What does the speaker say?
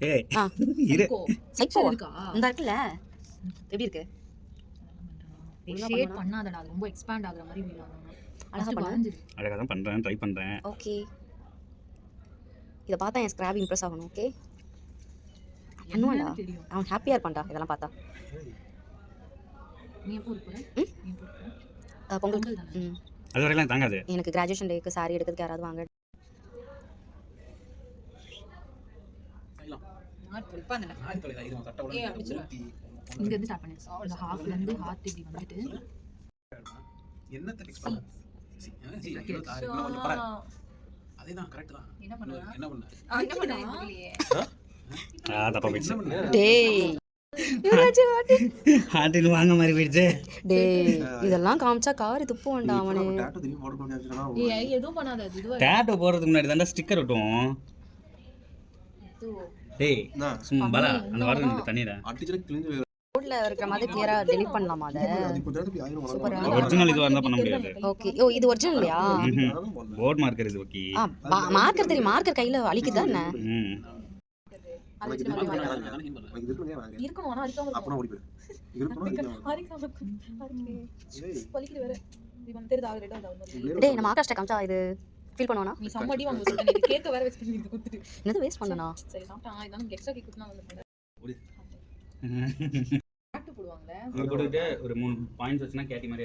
ஏய் ஆ இரு சைக்கோ இருக்கா? இந்த இருக்குல்ல எப்படி இருக்கு ஷேட் பண்ணாதடா, அது ரொம்ப எக்ஸ்பேண்ட் ஆகுற மாதிரி ஃபீல் ஆகும். அழகா பண்ணு. அழகாக தான் பண்ணுறேன், ட்ரை பண்ணுறேன். ஓகே இதை பார்த்தா என் ஸ்கிராப் இம்ப்ரெஸ் ஆகணும். ஓகே பண்ணுவான்டா, தெரியும். அவன் ஹாப்பியாக இருப்பான்டா இதெல்லாம் பார்த்தா. நீ எப்போ இருப்ப? ம்? நீ எப்போ இருப்ப? பொங்கல் பொங்கல் தானே? ம் அது வரைக்கும் தாங்காது. எனக்கு கிராஜுவேஷன் டேக்கு சாரி எடுக்கிறதுக்கு யாராவது வாங்க. இங்க இருந்து ஸ்டார்ட் பண்ணு. இந்த ஹாஃப்ல இருந்து ஹார்ட் இப்படி வந்துட்டு என்னத்தை ஃபிக்ஸ் பண்ண அதேதான் கரெக்ட் தான். என்ன பண்ண தப்பா போயிடுச்சு. டேய் ஹார்ட்டில் வாங்க மாதிரி போயிடுச்சு. டேய் இதெல்லாம் காமிச்சா கார் துப்புவான்டா அவனு. ஏய் எதுவும் பண்ணாத, அது இதுவா டேட்டோ போடுறதுக்கு முன்னாடி தாண்டா ஸ்டிக்கர் ஒட்டும். டேய் சும்மா பாலா அந்த வாட்டர் தண்ணிடா. போர்ட்ல இருக்கிற மாதிரி கிளியரா டெலீட் பண்ணலாமா அத? சூப்பரா. ஒரிஜினல் இது வந்தா பண்ண முடியாது. ஓகே ஓ இது ஒரிஜினல் இல்லையா? போர்ட் மார்க்கர் இது ஓகே. மார்க்கர் தெரியும், மார்க்கர் கையில வலிக்குதா என்ன? அது வச்சு நம்ம இருக்கணும். ஆனா அடிக்காம வலிக்குது வேற. இவன் தெரியுதா ரெட் ஆகுது. டேய் நம்ம ஆகாஷ்ட காமிச்சா இது ஃபீல் பண்ணுவானா? நீ சம்மடி வாங்க சொல்றேன். நீ கேக்க வேற வெஸ்ட் பண்ணி குடுத்துட்டு. என்னது வேஸ்ட் பண்ணனா? சரி சாப்பிட்டா இதான் எக்ஸ்ட்ரா கேக் குடுனா வந்து பாட்டு போடுவாங்களே. ஒரு 3 பாயிண்ட்ஸ் வச்சனா கேட்டி மாதிரி